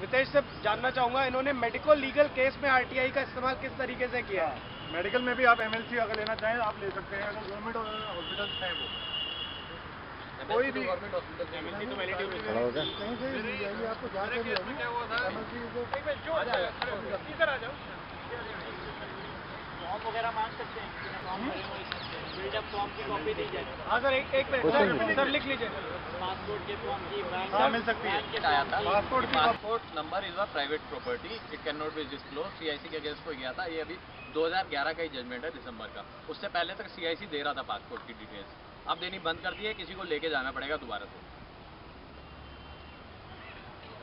वितेश से जानना चाहूँगा, इन्होंने मेडिकल लीगल केस में आरटीआई का इस्तेमाल किस तरीके से किया है? मेडिकल में भी आप एमएलसी अगर लेना चाहें आप ले सकते हैं, अगर गवर्नमेंट हॉस्पिटल है वो कोई भी गवर्नमेंट हॉस्पिटल कहीं से भी मिल जाएगी आपको, जहाँ से भी होगी एमएलसी को। इधर आ जाओ। फॉर्म वगैरह मांग सकते हैं, बिल्डअप फॉर्म की कॉपी दी जाए। हाँ सर, एक मिनट सर लिख लीजिए। पासपोर्ट के फॉर्म की बैंक हाँ मिल सकती है। आया था पासपोर्ट की passport number is a private property, it can not be disclose. CIC के अगेंस्ट को गया था, ये अभी 2011 का ही जजमेंट है दिसंबर का। उससे पहले तक सीआईसी दे रहा था पासपोर्ट की डिटेल्स, अब देनी बंद कर दी है, किसी को लेके जाना पड़ेगा दोबारा से।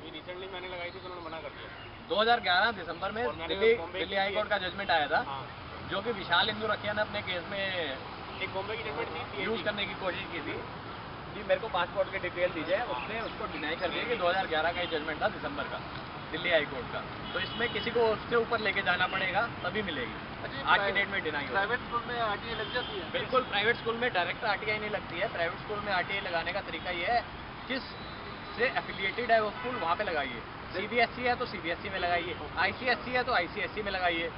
ये रिसेंटली मैंने लगाई थी तो उन्होंने मना कर दिया। 2011 दिसंबर में और मैंने बॉम्बे दिल्ली हाई कोर्ट का जजमेंट आया था, हाँ। जो कि विशाल इंदु रखिया ने अपने केस में एक बॉम्बे की जजमेंट थी यूज करने की कोशिश की थी कि मेरे को पासपोर्ट की डिटेल दीजिए। उसने उसको डिनाई कर दिया कि 2011 का ही जजमेंट था दिसंबर का दिल्ली हाई कोर्ट का। तो इसमें किसी को उससे ऊपर लेके जाना पड़ेगा तभी मिलेगी। आज की डेट में डिनाई हो। प्राइवेट स्कूल में आरटीआई लग जाती है। बिल्कुल, प्राइवेट स्कूल में डायरेक्ट आरटीआई नहीं लगती है। प्राइवेट स्कूल में आरटीआई लगाने का तरीका ये है, किस से एफिलिएटेड है वो स्कूल वहाँ पे लगाइए। सीबीएसई है तो सीबीएसई में लगाइए, आईसीएसई है तो आईसीएसई में लगाइए।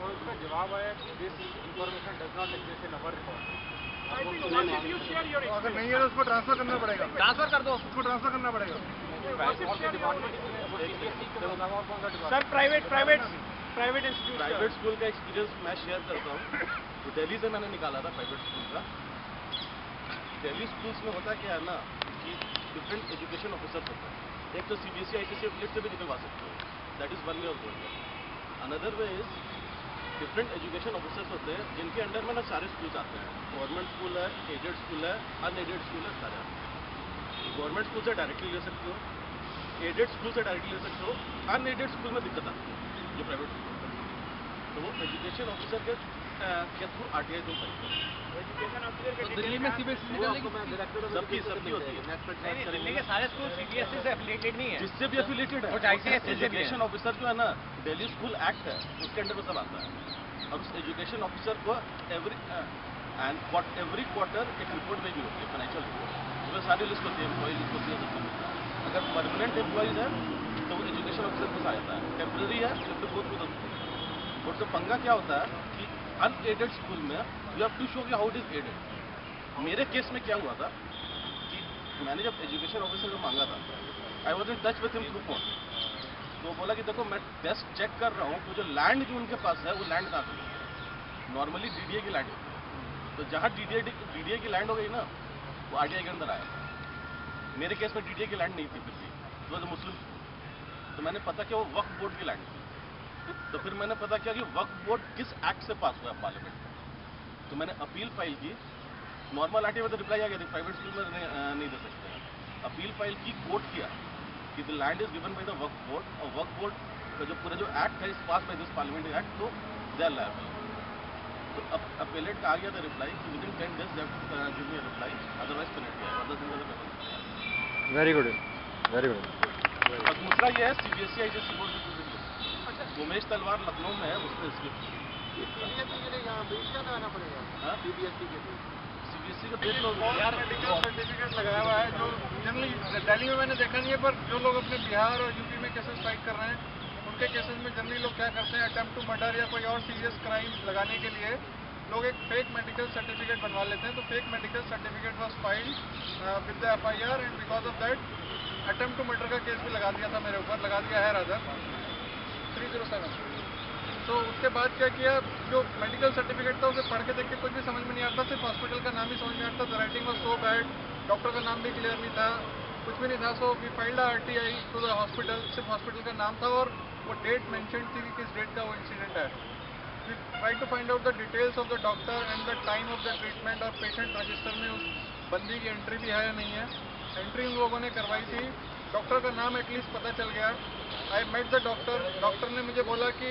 और उसका जवाब आया कि this information does not exist in our record. अगर नहीं है तो उसको ट्रांसफर करना पड़ेगा, ट्रांसफर कर दो। उसको ट्रांसफर करना पड़ेगा। Sir private institute private school का एक्सपीरियंस मैं शेयर करता हूँ। तो दिल्ली से मैंने निकाला था प्राइवेट स्कूल का। दिल्ली स्कूल्स में होता क्या है ना कि डिफरेंट एजुकेशन ऑफिसर्स होते हैं। एक तो सीबीएसई आईसीएसई एफिलिएट से भी निकलवा सकते हो, that is one way of going. Another way is different education officers होते हैं जिनके अंडर में ना सारे स्कूल्स आते हैं। गवर्नमेंट स्कूल है, एडेड स्कूल है, अनएडेड स्कूल है, सारे आते हैं। गवर्नमेंट स्कूल से डायरेक्टली ले सकते हो, एडेड स्कूल से डायरेक्टली ले सकते हो, अनएडेड स्कूल में दिक्कत आती है जो प्राइवेट स्कूल होता है। तो वो एजुकेशन ऑफिसर के थ्रू आरटीआई दो सकते हैं। तो दिल्ली में सीबीएसई सबकी होती है। नहीं, दिल्ली के सारे स्कूल सीबीएसई से एफिलिएटेड नहीं है। जिससे भी एफिलिएटेड है, कुछ आईसीएसई से भी है। एजुकेशन ऑफिसर जो है ना, दिल्ली स्कूल एक्ट है उसके अंडर में सब आता है। और उस एजुकेशन ऑफिसर को एवरी क्वार्टर एक रिपोर्ट भेजनी होती है, फाइनेंशियल रिपोर्ट। उसमें सारी लिस्ट होती है, एम्प्लॉय लिस्ट होती है, सब कुछ होता है। अगर परमानेंट एम्प्लॉइज है तो वो एजुकेशन ऑफिसर के साथ आता है, टेम्प्रेरी है तो बहुत कुछ होता है। और तो पंगा क्या होता है कि अनएडेड स्कूल में यू हैव टू शो कि हाउ इट इज एडेड। मेरे केस में क्या हुआ था कि मैंने जब एजुकेशन ऑफिसर को मांगा था, I was in touch with him through phone. तो वो बोला कि देखो मैं टेस्ट चेक कर रहा हूँ, तो जो लैंड जो उनके पास है वो लैंड कहाँ से है? नॉर्मली डीडीए की लैंड होती है। तो जहाँ डीडीए की लैंड हो गई ना, वो आरटीआई के अंदर आया। मेरे केस में डीडीए की लैंड नहीं थी, फिर भी वो मुस्लिम। तो मैंने पता किया वो वक्फ बोर्ड की लैंड थी। तो फिर मैंने पता किया कि वक्फ बोर्ड किस एक्ट से पास हुआ है पार्लियामेंट में। तो मैंने अपील फाइल की। नॉर्मल आरटीआई में तो रिप्लाई आ गया, प्राइवेट स्कूल में नहीं दे सकते हैं। अपील फाइल की, कोर्ट किया, कि the land is given by the Waqf board, और वक्फ बोर्ड का जो पूरा जो एक्ट है इस पास बाय दिस पार्लियामेंट एक्ट, तो दे आर लायबल। तो अब अपेलेट का आ गया था रिप्लाई कि within 10 days they give me reply, otherwise penalty है, अदर दिन का paper. Very good, very good. और दूसरा ये है CBSE ICSE बोर्ड के प्रेसिडेंट उमेश तलवार लखनऊ में है, उसने इसके CBSE के लिए यहाँ बेसिया में आना पड़ेगा। CBSE के लिए CBSE का देख लो यार मेडिकल सर्टिफिकेट लगाया हुआ है जो जनरली दिल्ली में मैंने देखा नहीं है, पर जो लोग अपने बिहार और यूपी में केसेस फाइट कर रहे हैं उनके केसेस में जनरली लोग क्या करते हैं, अटेम्प्ट टू मर्डर या कोई और सीरियस क्राइम लगाने के लिए लोग एक फेक मेडिकल सर्टिफिकेट बनवा लेते हैं। तो fake medical certificate was filed with the FIR and because of that attempt to murder का केस भी लगा दिया था मेरे ऊपर, लगा दिया है रादर 307। तो उसके बाद क्या किया, जो मेडिकल सर्टिफिकेट था उसे पढ़ के देख के कुछ भी समझ में नहीं आता, सिर्फ हॉस्पिटल का नाम ही समझ में आता, the writing was so bad, doctor का नाम भी क्लियर नहीं था, कुछ भी नहीं था। So we filed RTI to the hospital, सिर्फ हॉस्पिटल का नाम था और वो डेट मेंशन थी कि किस डेट का वो इंसिडेंट है। We try to find out the details of the doctor and the time of the treatment, और पेशेंट रजिस्टर में उस बंदी की एंट्री भी है या नहीं है। एंट्री उन लोगों ने करवाई थी, डॉक्टर का नाम एटलीस्ट पता चल गया। I met the doctor, doctor ने मुझे बोला कि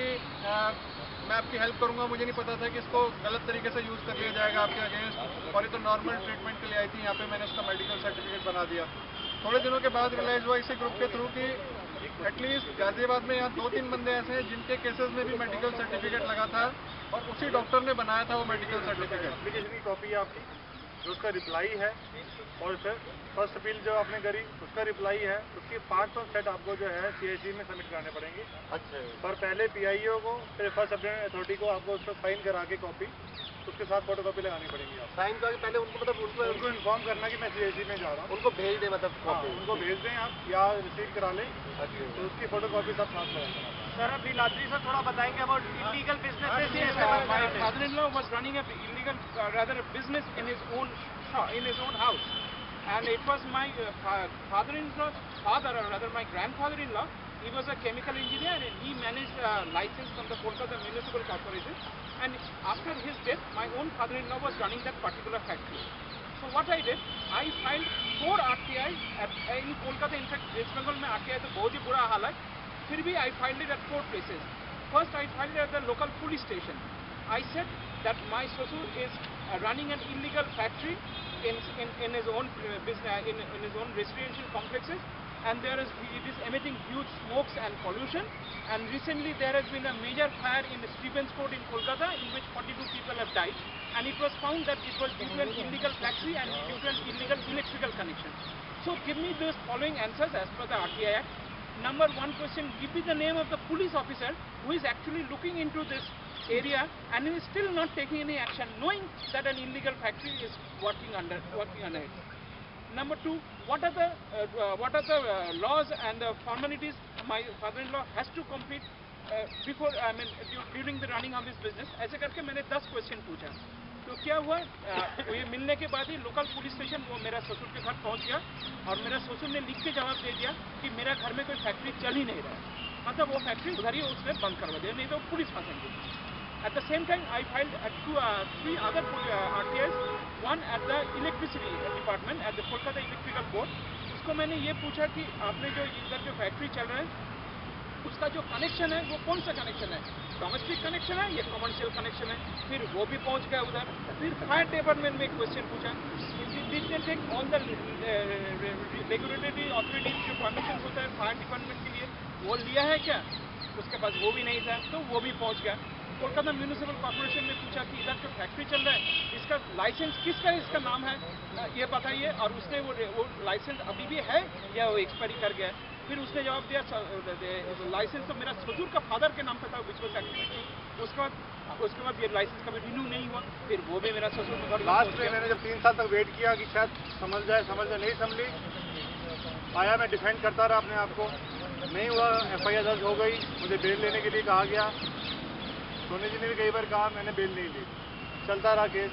मैं आपकी हेल्प करूंगा, मुझे नहीं पता था कि इसको गलत तरीके से यूज़ कर लिया जाएगा आपके अगेंस्ट, और ये तो नॉर्मल ट्रीटमेंट के लिए आई थी, यहाँ पे मैंने इसका मेडिकल सर्टिफिकेट बना दिया। थोड़े दिनों के बाद रियलाइज़ हुआ इसी ग्रुप के थ्रू कि एटलीस्ट गाजियाबाद में यहाँ 2-3 बंदे ऐसे हैं जिनके केसेस में भी मेडिकल सर्टिफिकेट लगा था और उसी डॉक्टर ने बनाया था वो मेडिकल सर्टिफिकेट। एप्लीकेशन की कॉपी है आपकी, जो उसका रिप्लाई है, और फिर फर्स्ट अपील जो आपने करी उसका रिप्लाई है, उसकी 5 सेट आपको जो है CIC में सबमिट कराने पड़ेंगे। अच्छा। पर पहले PIO को, फिर फर्स्ट अपील अथॉरिटी को आपको उसको साइन करा के कॉपी, उसके साथ फोटोकॉपी लगानी पड़ेगी। आप साइन करके पहले उनको मतलब उनको इन्फॉर्म करना कि मैं CIC में जा रहा हूँ, उनको भेज दें, मतलब हाँ, उनको भेज दें आप, या रिसीव करा लें। अच्छा। तो उसकी फोटोकॉपी सब साथ लगाएंगे। सर अब नीलाद्री सर थोड़ा बताएंगे about illegal businesses. My father-in-law was running a illegal, rather a business in his own shop, in his own house, and it was my father-in-law's father, or rather my grandfather-in-law. He was a chemical engineer and he managed a license from the Kolkata Municipal Corporation. And after his death, my own father-in-law was running that particular factory. So what I did, I filed 4 RTI in Kolkata. In fact, West Bengal में RTI तो बहुत ही बुरा हाल है. फिर भी I filed it at 4 places. First, I filed it at the local police station. I said that my Sasur is running an illegal factory in his own business, in his own residential complexes, and it is emitting huge smokes and pollution. And recently there has been a major fire in Stevens Court in Kolkata, in which 42 people have died, and it was found that it was due to an illegal factory and due to an illegal electrical connection. So give me those following answers as per the RTI Act. Number 1 question, give me the name of the police officer who is actually looking into this area and is still not taking any action, knowing that an illegal factory is working under it. Number 2, what are the laws and the formalities my father-in-law has to complete before, during the running of his business. ऐसे करके मैंने 10 question पूछा। तो क्या हुआ, ये मिलने के बाद ही लोकल पुलिस स्टेशन वो मेरा ससुर के घर पहुंच गया और मेरा ससुर ने लिख के जवाब दे दिया कि मेरा घर में कोई फैक्ट्री चल ही नहीं रहा है, मतलब वो फैक्ट्री उधर ही उसने बंद करवा दिया, नहीं तो police फंसेंगे। At the same time, I filed 3 other RTIs, one at the electricity department at the Kolkata Electrical Board. उसको मैंने ये पूछा कि आपने जो इधर जो फैक्ट्री चल रहा है उसका जो कनेक्शन है वो कौन सा कनेक्शन है, डोमेस्टिक कनेक्शन है या कमर्शियल कनेक्शन है। फिर वो भी पहुंच गया उधर। फिर फायर डिपार्टमेंट में एक क्वेश्चन पूछा, did they take all the regulatory authorities जो परमिशन होता है फायर डिपार्टमेंट के लिए, वो लिया है क्या, उसके पास वो भी नहीं था, तो वो भी पहुंच गया। कोलकाता म्यूनिसिपल कॉर्पोरेशन में पूछा कि इधर जो फैक्ट्री चल रहा है इसका लाइसेंस किसका है, इसका नाम है ये बताइए, और उसने वो लाइसेंस अभी भी है या वो एक्सपायरी कर गया है। फिर उसने जवाब दिया लाइसेंस तो मेरा ससुर का फादर के नाम पे था, विच वाज एक्टिव। उसके बाद ये लाइसेंस कभी रिन्यू नहीं हुआ, फिर वो भी मेरा ससुर को लास्ट में मैंने जब 3 साल तक वेट किया कि शायद समझ जाए, नहीं संभली, आया मैं डिफेंड करता रहा अपने आप को, नहीं हुआ, FIR दर्ज हो गई, मुझे बेल लेने के लिए कहा गया। सोनी जी ने भी कई बार कहा, मैंने बेल नहीं ली, चलता रहा केस।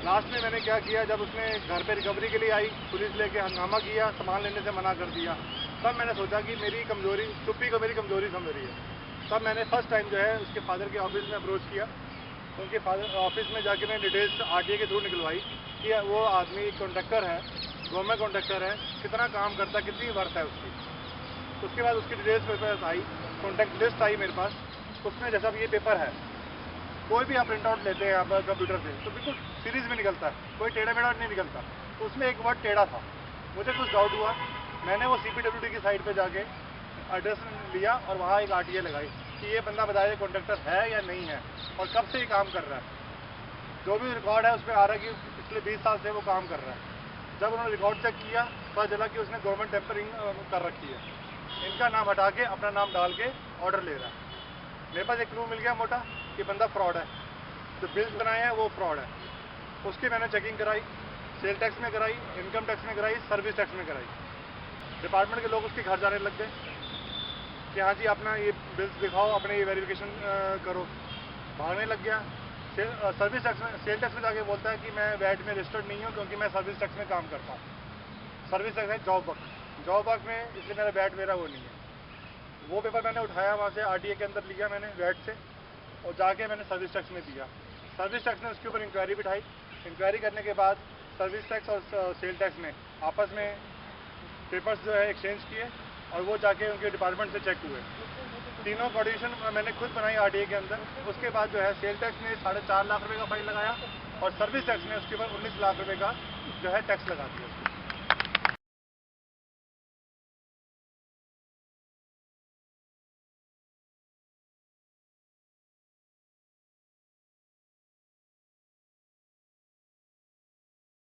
लास्ट में मैंने क्या किया, जब उसने घर पे रिकवरी के लिए आई, पुलिस लेके हंगामा किया, सामान लेने से मना कर दिया, तब मैंने सोचा कि मेरी कमजोरी, चुप्पी को मेरी कमजोरी समझ रही है। तब मैंने फर्स्ट टाइम जो है उसके फादर के ऑफिस में अप्रोच किया, उनके फादर ऑफिस में जाके मैंने डिटेल्स RTI के थ्रू निकलवाई कि वो आदमी कॉन्ट्रैक्टर है, गवर्नमेंट कॉन्ट्रैक्टर है, कितना काम करता है, कितनी वर्थ है उसकी। उसके बाद उसकी डिटेल्स मेरे पास आई, कॉन्टैक्ट लिस्ट आई मेरे पास। उसमें जैसा भी ये पेपर है, कोई भी आप प्रिंट आउट लेते हैं आप कंप्यूटर से तो बिल्कुल सीरीज में निकलता है, कोई टेढ़ा मेढ़ा नहीं निकलता। तो उसमें एक वर्ड टेढ़ा था, मुझे कुछ डाउट हुआ, मैंने वो CPWD की साइट पे जाके एड्रेस लिया और वहाँ एक RTA लगाई कि ये बंदा बताया कॉन्ट्रैक्टर है या नहीं है और कब से ये काम कर रहा है। जो भी रिकॉर्ड है उसमें आ रहा है कि पिछले 20 साल से वो काम कर रहा है। जब उन्होंने रिकॉर्ड चेक किया पता चला कि उसने गवर्नमेंट टेम्परिंग कर रखी है, इनका नाम हटा के अपना नाम डाल के ऑर्डर ले रहा है। मेरे पास एक क्लू मिल गया मोटा कि बंदा फ्रॉड है, जो बिल्स बनाए हैं वो फ्रॉड है। उसकी मैंने चेकिंग कराई, सेल टैक्स में कराई, इनकम टैक्स में कराई, सर्विस टैक्स में कराई। डिपार्टमेंट के लोग उसके घर जाने लग गए कि हाँ जी अपना ये बिल्स दिखाओ, अपने ये वेरिफिकेशन करो। भागने लग गया। सर्विस टैक्स में, सेल टैक्स में जाके बोलता है कि मैं वैट में रजिस्टर्ड नहीं हूँ क्योंकि मैं सर्विस टैक्स में काम करता हूँ। सर्विस टैक्स है जॉब वर्क में, इसलिए मेरा वैट मेरा वो नहीं है। वो पेपर मैंने उठाया वहाँ से RTA के अंदर लिया मैंने वैट से और जाके मैंने सर्विस टैक्स में दिया। सर्विस टैक्स ने उसके ऊपर इंक्वायरी बिठाई। इंक्वायरी करने के बाद सर्विस टैक्स और सेल टैक्स ने आपस में पेपर्स जो है एक्सचेंज किए और वो जाके उनके डिपार्टमेंट से चेक हुए। तीनों कोऑर्डिनेशन मैंने खुद बनाई RTA के अंदर। उसके बाद जो है सेल टैक्स ने 4.5 लाख रुपए का फाइन लगाया और सर्विस टैक्स ने उसके ऊपर 19 लाख रुपए का जो है टैक्स लगा दिया।